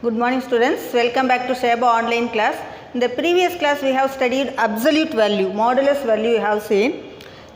Good morning students, welcome back to Sheba online class. In the previous class we have studied absolute value, modulus value we have seen.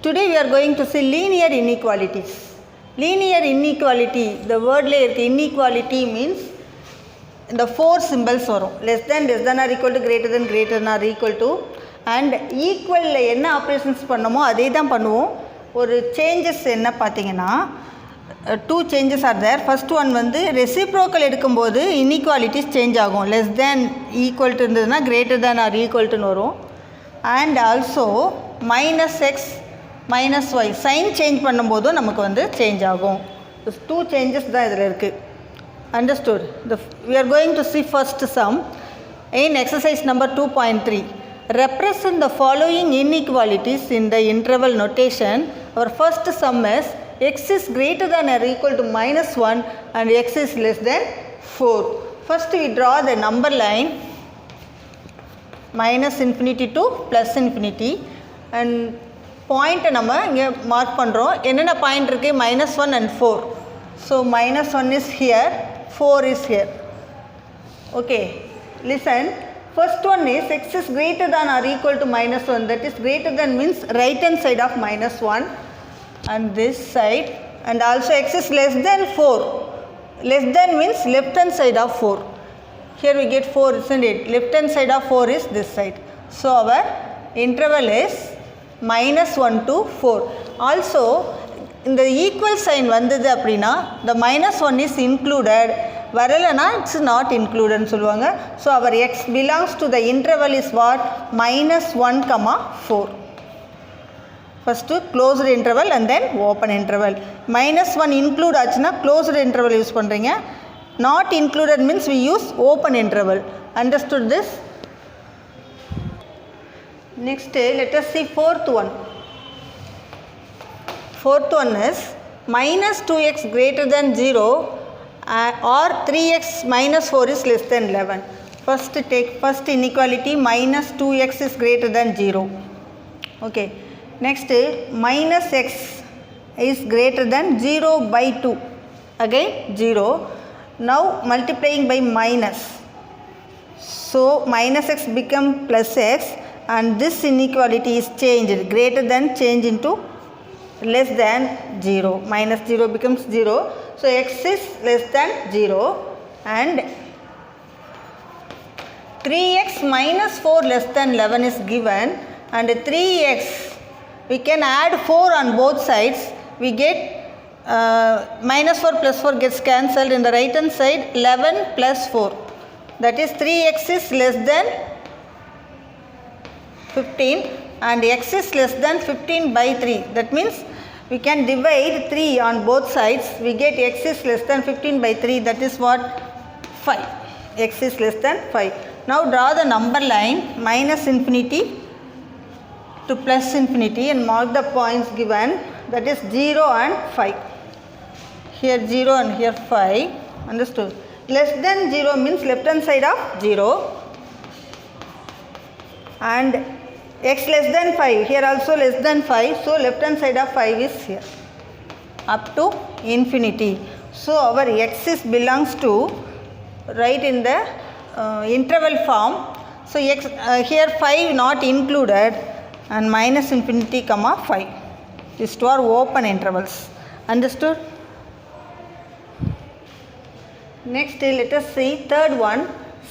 Today we are going to see linear inequalities. Linear inequality, the word inequality means the four symbols varum. Less than or equal to, greater than or equal to, and equal la enna operations pannumo adhe dhaan pannuvom. Oru changes enna pathina two changes are there. First one வந்து reciprocal எடுக்கும்போது inequalities change ஆகும். Less than equal to இருந்ததுன்னா greater than or equal to வரும். And also minus x minus y sign change பண்ணும்போதும் நமக்கு வந்து change ஆகும். Two changes தான் இதில் இருக்கு. Understood? We are going to see first sum in exercise number 2.3. Represent the following inequalities in the interval notation. Our first sum is x is greater than or equal to minus 1 and x is less than 4. First we draw the number line minus infinity to plus infinity and point நம்ம இங்கே mark பண்ணுறோம். என்னென்ன point இருக்கு? minus 1 and 4. So minus 1 is here, 4 is here. Okay, listen. First one is x is greater than or equal to minus 1. That is greater than means right hand side of minus 1. And this side, and also x is less than 4. Less than means left hand side of 4. Here we get 4, isn't it? Left hand side of 4 is this side. So our interval is minus 1 to 4. Also in the equal sign vandadhu appadina the minus 1 is included, varalana it's not included nu solluvaanga. So our x belongs to the interval is what? minus 1 comma 4. First closed interval and then open interval. Minus 1 include ஆச்சுன்னா closed interval use பண்ணுறீங்க. Not included means we use open interval. Understood this? Next let us see fourth one. Fourth one is minus 2x greater than 0 or 3x minus 4 is less than 11. First take first inequality, minus 2x is greater than 0. Okay. Next minus x is greater than 0 by 2. Again 0. Now multiplying by minus. So minus x become plus x and this inequality is changed. Greater than change into less than 0. Minus 0 becomes 0. So x is less than 0 and 3x minus 4 less than 11 is given and 3x we can add 4 on both sides. We get minus 4 plus 4 gets cancelled. In the right hand side 11 plus 4, that is 3x is less than 15 and x is less than 15 by 3. That means we can divide 3 on both sides. We get x is less than 15 by 3, that is what? 5. X is less than 5. Now draw the number line minus infinity to plus infinity and mark the points given, that is 0 and 5. Here 0 and here 5. Understood? Less than 0 means left hand side of 0 and x less than 5. Here also less than 5. So left hand side of 5 is here up to infinity. So our x is belongs to right in the interval form. So x here 5 not included and minus infinity comma 5. These two are open intervals. Understood? Next let us see third one.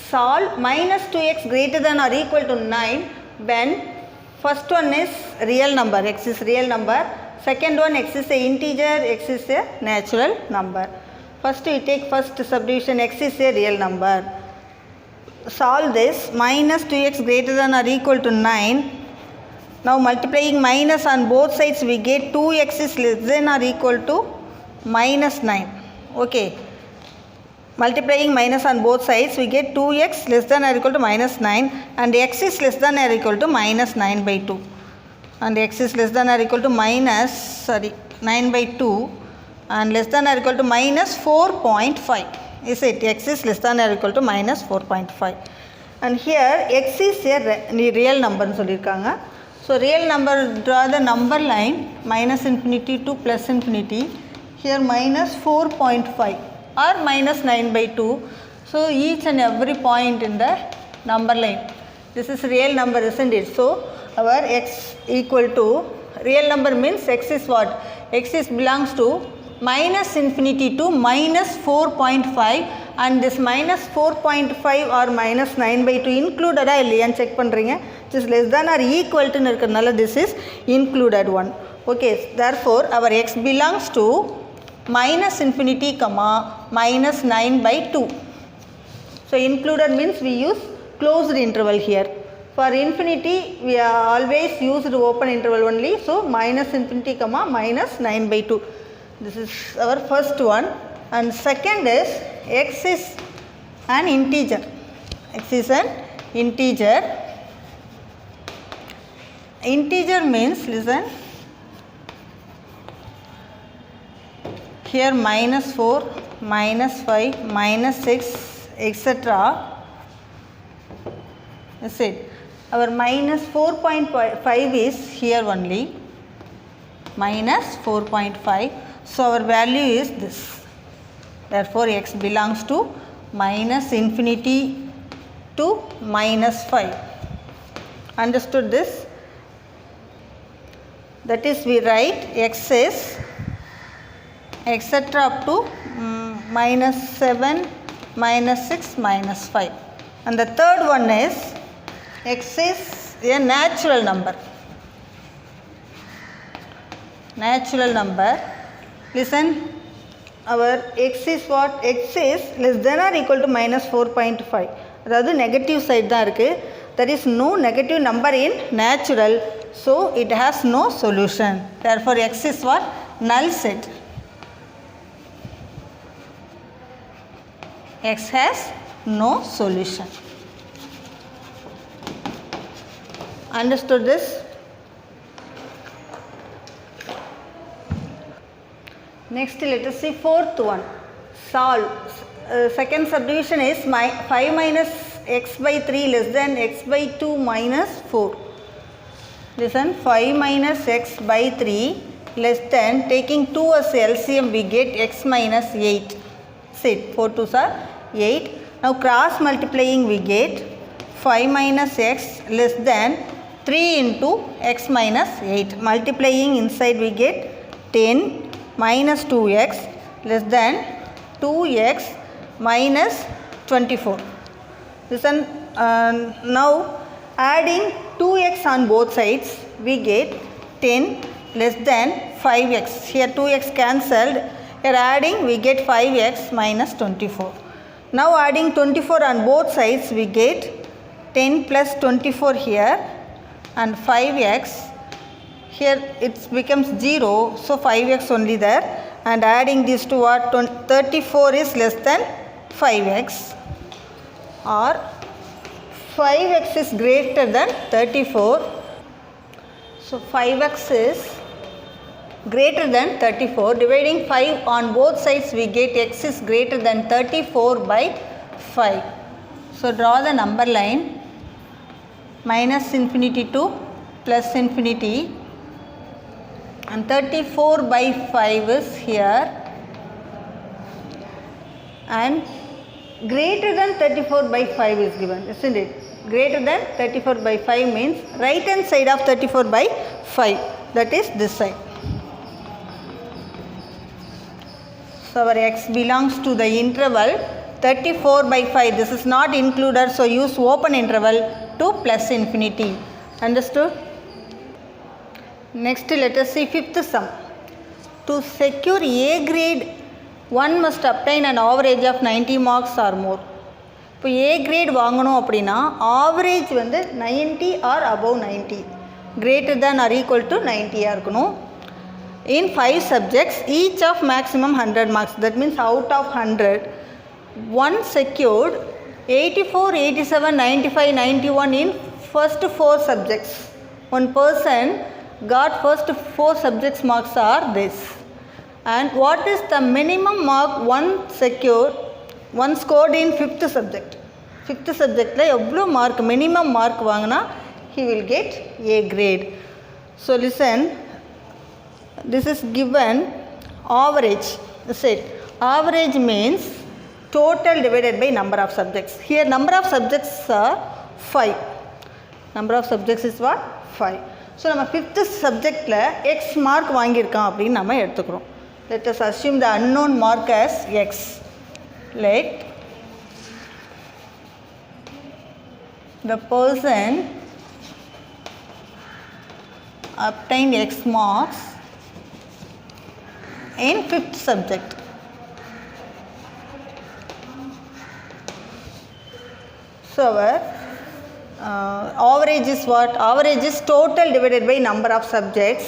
Solve minus 2x greater than or equal to 9 when first one is real number, x is real number. Second one, x is a integer, x is a natural number. First we take first subdivision, x is a real number. Solve this minus 2x greater than or equal to 9. Now multiplying minus on both sides we get 2x is less than or equal to minus 9. Okay. Multiplying minus on both sides we get 2x less than or equal to minus 9 and x is less than or equal to minus 9 by 2. And x is less than or equal to 9 by 2 and less than or equal to minus 4.5. Is it? X is less than or equal to minus 4.5. And here x is a real number. So real number, draw the number line minus infinity to plus infinity. Here minus 4.5 or minus 9 by 2 So each and every point in the number line, this is real number, isn't it? So our x equal to, real number means x is what? X is belongs to minus infinity to minus 4.5, and this minus 4.5 or minus 9 by 2 included இல்லையான்னு check பண்ணுறீங்க. This is less than or equal to இருக்கிறதுனால this is included one. Okay, therefore our x belongs to minus infinity comma minus 9 by 2. So included means we use closed interval here. For infinity we always use the open interval only. So minus infinity comma minus 9 by 2. This is our first one. And second is x is an integer. X is an integer. Integer means, listen, here minus 4, minus 5, minus 6, etc. That's it. Our minus 4.5 is here only, minus 4.5. So our value is this. Therefore x belongs to minus infinity to minus 5. Understood this? That is, we write x is etc. up to minus 7, minus 6, minus 5. And the third one is x is a natural number. Natural number. Listen, our x is what? X is less than or equal to minus 4.5. அதாவது negative side தான் இருக்குது. There is no negative number in natural, so it has no solution. Therefore x is what? Null set. X has no solution. Understood this? Next let us see fourth one. Solve. Second subdivision is 5 minus x by 3 less than x by 2 minus 4. Listen, 5 minus x by 3 less than, taking 2 as LCM we get x minus 8. See, 4 2s are 8. Now cross multiplying we get 5 minus x less than 3 into x minus 8. Multiplying inside we get 10 minus 2x less than 2x minus 24. Listen, now adding 2x on both sides we get 10 less than 5x. Here 2x cancelled. Here adding we get 5x minus 24. Now adding 24 on both sides we get 10 plus 24 here and 5x. Here it becomes 0, so 5x only there, and adding this to what? 34 is less than 5x, or 5x is greater than 34. So 5x is greater than 34. Dividing 5 on both sides we get x is greater than 34 by 5. So draw the number line, minus infinity to plus infinity, and 34 by 5 is here, and greater than 34 by 5 is given, isn't it? Greater than 34 by 5 means right hand side of 34 by 5, that is this side. So our x belongs to the interval 34 by 5. This is not included, so use open interval to plus infinity. Understood? Next let us see fifth sum. To secure A grade, one must obtain an average of 90 marks or more. இப்போ A grade வாங்கணும் அப்படின்னா average வந்து 90 or above 90, greater than or equal to 90 இருக்கணும். In 5 subjects, each of maximum 100 marks. That means out of 100, one secured 84, 87, 95, 91 in first 4 subjects. One person got first 4 subjects marks are this. And what is the minimum mark one scored in 5th subject? 5th subject la evlo mark minimum mark vaangna he will get A grade. So listen, this is given average. Average means total divided by number of subjects. Here number of subjects are 5. Number of subjects is what? 5. So நம்ம 5th subjectல x mark வாங்கியிருக்கான் அப்படின்னு நம்ம எடுத்துக்கிறோம். Let us assume the unknown mark as x. Let the person obtain x marks in 5th subject. So our average is what? Average is total divided by number of subjects.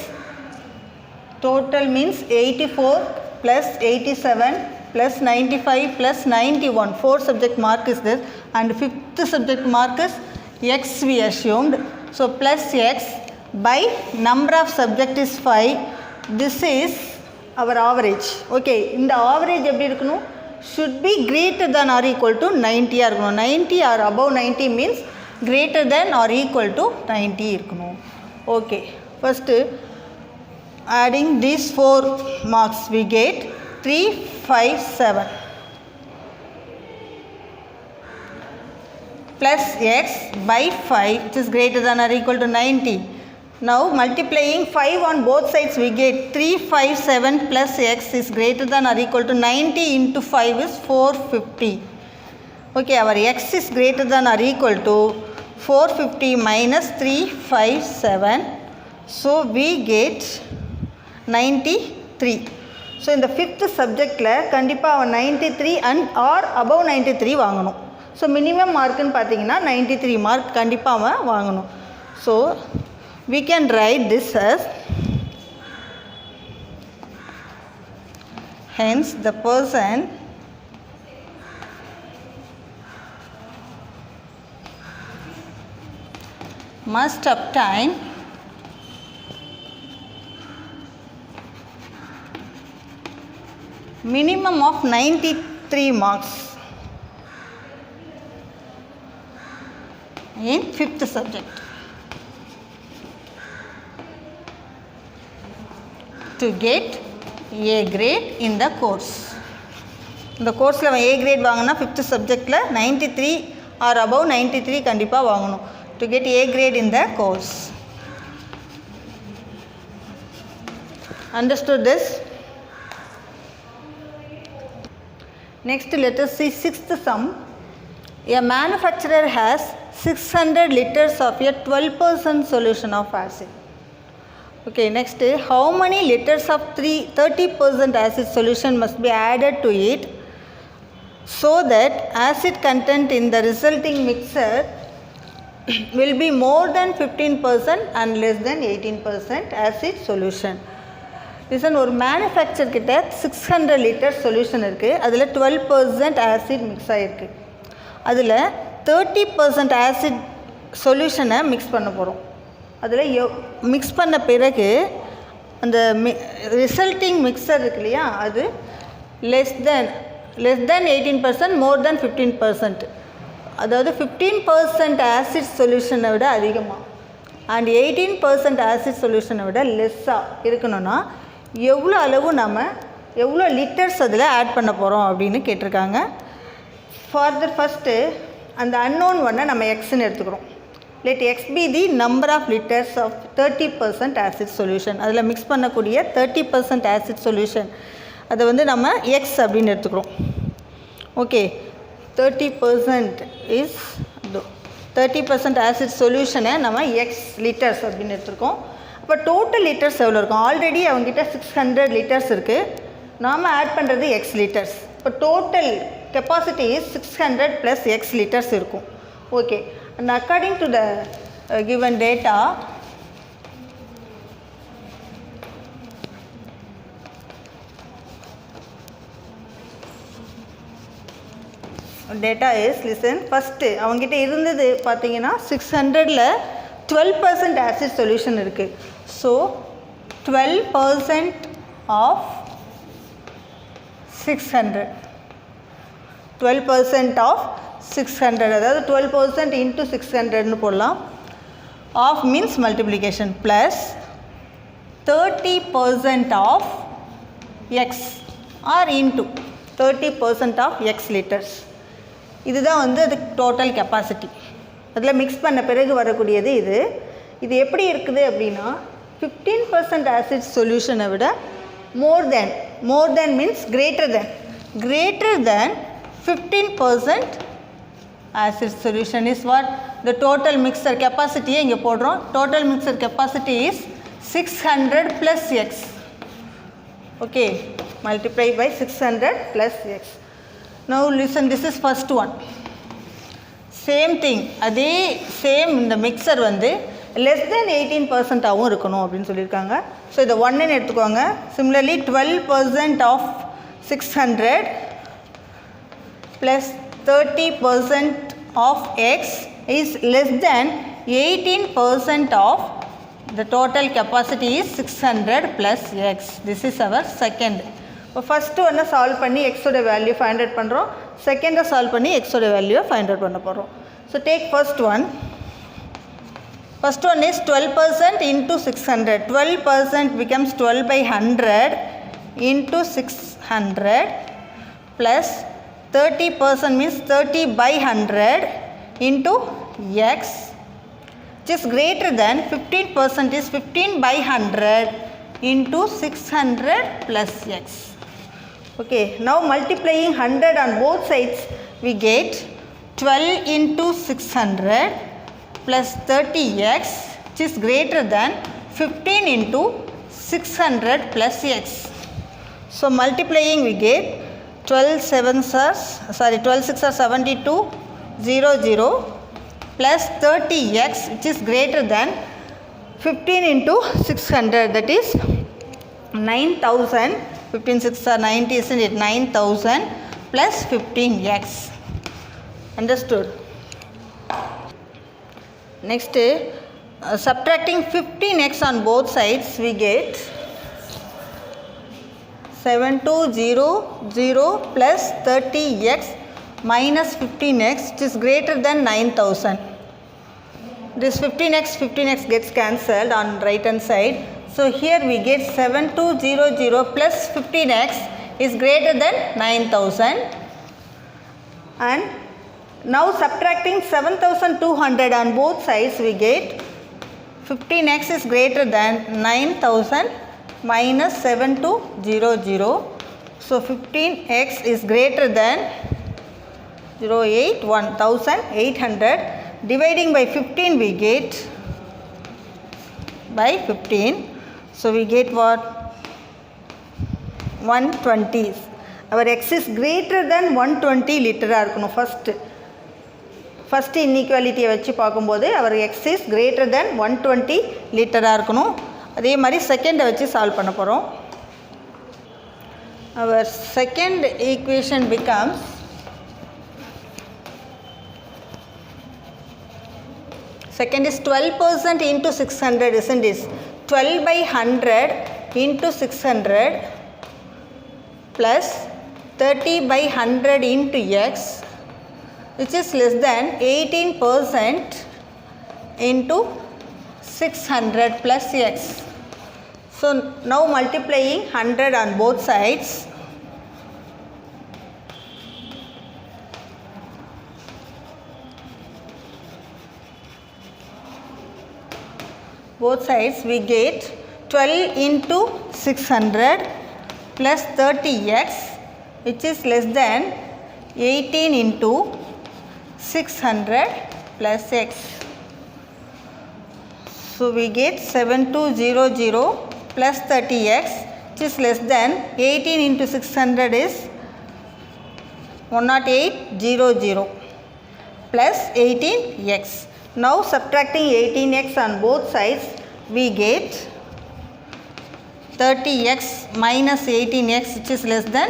Total means 84 plus 87 plus 95 plus 91. 4 subject mark is this, and 5th subject mark is x we assumed. So plus x by number of subject is 5. This is our average. Okay, இந்த average எப்படி இருக்கணும்? Should be greater than or equal to 90 இருக்கணும். 90 or above 90 means greater than or equal to 90 இருக்கணும். Okay, first adding these 4 marks we get 357 plus x by 5 which is greater than or equal to 90. Now multiplying 5 on both sides we get 357 plus x is greater than or equal to 90 into 5 is 450. Okay, our x is greater than or equal to 450 minus 357. So we get 93. So in the 5th subjectல கண்டிப்பா அவன் 93 and or above 93 வாங்கணும். So minimum markன்னு பார்த்தீங்கன்னா 93 mark கண்டிப்பா அவன் வாங்கணும். So we can write this as, hence the person must obtain minimum of 93 marks in 5th subject to get A grade in the course. இந்த கோர்ஸில் அவன் A grade வாங்கினா 5th subjectல 93 or above 93 கண்டிப்பாக வாங்கணும் to get A grade in the course. Understood this? Next let us see 6th sum. A manufacturer has 600 liters of a 12% solution of acid. Okay, next, how many liters of 30% acid solution must be added to it so that acid content in the resulting mixture will be more than 15% and less than 18% acid solution. Listen, ஒரு manufacture கிட்ட 600 litre solution இருக்குது, அதில் 12% acid mix ஆகிருக்கு. அதில் 30% acid சொல்யூஷனை mix பண்ண போகிறோம். அதில் மிக்ஸ் பண்ண பிறகு அந்த ரிசல்ட்டிங் மிக்சர் இருக்கு இல்லையா, அது லெஸ் தென் 18% மோர் தென் 15%, அதாவது 15% ஆசிட் சொல்யூஷனை விட அதிகமாக அண்ட் 18% ஆசிட் சொல்யூஷனை விட லெஸ்ஸாக இருக்கணும்னா எவ்வளோ அளவு நம்ம எவ்வளோ லிட்டர்ஸ் அதில் ஆட் பண்ண போகிறோம் அப்படின்னு கேட்டிருக்காங்க. ஃபார்தர் ஃபஸ்ட்டு அந்த அன்னோன் ஒன்னை நம்ம எக்ஸ்ன்னு எடுத்துக்கிறோம். Let x be the number of litres of 30% acid solution. அதில் மிக்ஸ் பண்ணக்கூடிய 30% ஆசிட் சொல்யூஷன் அதை வந்து நம்ம எக்ஸ் அப்படின்னு எடுத்துக்கிறோம். ஓகே, 30% இஸ் 30% ஆசிட் சொல்யூஷனை நம்ம எக்ஸ் லிட்டர்ஸ் அப்படின்னு எடுத்துருக்கோம். இப்போ டோட்டல் லிட்டர்ஸ் எவ்வளோ இருக்கும்? ஆல்ரெடி அவங்ககிட்ட 600 லிட்டர்ஸ் இருக்குது, நாம் ஆட் பண்ணுறது எக்ஸ் லிட்டர்ஸ். இப்போ total capacity is 600 plus x litres இருக்கும். Okay, and according to the given data data is listen. First அவங்ககிட்ட இருந்தது பார்த்தீங்கன்னா 600ல் 12% ஆசிட் சொல்யூஷன் இருக்குது. ஸோ 12% ஆஃப் 600, 12% ஆஃப் 600, அதாவது 12% இன்ட்டு 600ன்னு போடலாம். Of means multiplication plus 30% of x or into 30% of x liters. இதுதான் வந்து அது டோட்டல் கெப்பாசிட்டி. அதில் மிக்ஸ் பண்ண பிறகு வரக்கூடியது இது. இது எப்படி இருக்குது அப்படின்னா 15% ஆசிட் சொல்யூஷனை விட more than means greater than 15% acid solution is what the total mixer capacity இங்கே போடுறோம். total mixer capacity is 600 plus x. okay, multiplied by 600 plus x. now listen, this is first one. same thing, அதே same இந்த mixer வந்து less than 18% ஆகவும் இருக்கணும் அப்படின்னு சொல்லியிருக்காங்க. So இதை 1ன்னு எடுத்துக்கோங்க. similarly 12% of 600 plus 30% of x is less than 18% of the total capacity is 600 plus x. this is our second. இப்போ ஃபஸ்ட்டு ஒன்று சால்வ் பண்ணி எக்ஸோட வேல்யூ ஃபைண்ட் அவுட் பண்ணுறோம். செகண்டை சால்வ் பண்ணி எக்ஸோட வேல்யூவை ஃபைண்ட் அவுட் பண்ண போகிறோம். So take first one. First one is 12% into 600. 12% becomes 12 by 100 into 600 plus 30% means 30 by 100 into x, which is greater than 15% is 15 by 100 into 600 plus x. Okay, now multiplying 100 on both sides we get 12 into 600 plus 30x, which is greater than 15 into 600 plus x. So multiplying we get 12 6 are 72 0 0 plus 30x, which is greater than 15 into 600, that is 9000. 15 6 are 90, isn't it? 9000 plus 15x. Understood? Next, subtracting 15x on both sides we get 7200 plus 30x minus 15x, which is greater than 9000. This 15x gets cancelled on right hand side. So here we get 7200 plus 15x is greater than 9000. And now subtracting 7200 on both sides we get 15x is greater than 9000 minus 7200. So 15x is greater than 1800. Dividing by 15 we get by 15. So we get what? 120. Our x is greater than 120 liter இருக்கணும் first இன்இக்வாலிட்டியை வச்சு பார்க்கும்போது அவர் x is greater than 120 லிட்டராக இருக்கணும். அதே மாதிரி செகண்டை வச்சு சால்வ் பண்ண போகிறோம். அவர் second equation becomes second is 12% into 600, isn't it? 12 by 100 into 600 plus 30 by 100 into x, which is less than 18% into 600 plus x. So now multiplying 100 on both sides, we get 12 into 600 plus 30x, which is less than 18 into 600 plus x. So we get 7200 plus 30x, which is less than 18 into 600 is 10800 plus 18x. Now subtracting 18x on both sides we get 30x minus 18x, which is less than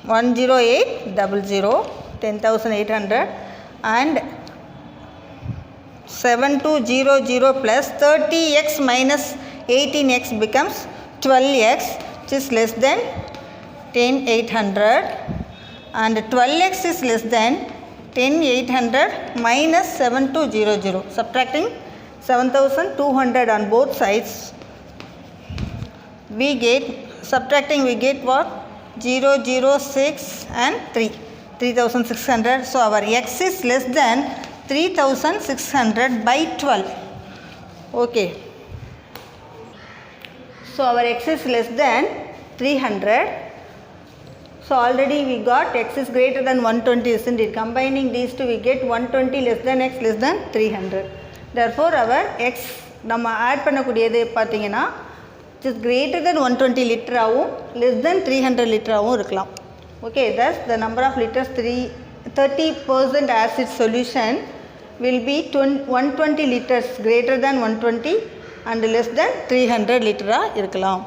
10800, 10,800, and 7200 plus 30x minus 18x becomes 12x, which is less than 10,800, and 12x is less than 10,800 minus 7200. Subtracting 7,200 on both sides we get, subtracting we get what? 006 and 3, 3600. So our x is less than 3600 by 12. Okay. So our x is less than 300. So already we got x is greater than 120, isn't it? Combining these two we get 120 less than x less than 300. Therefore our x நம்ம add பண்ணக்கூடியது பார்த்தீங்கன்னா it is greater than 120 liter ஆகவும் less than 300 liter ஆகவும் இருக்கலாம். Okay, thus the number of liters 30% acid solution will be 120 liters greater than 120 and less than 300 liter இருக்கலாம்.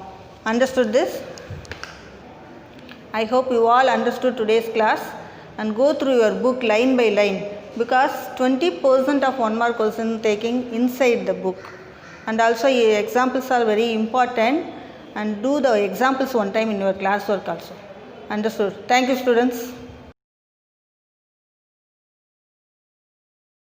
Understood this? I hope you all understood today's class and go through your book line by line, because 20% of 1 mark question taking inside the book, and also examples are very important, and do the examples one time in your classwork also. Understood? Thank you, students.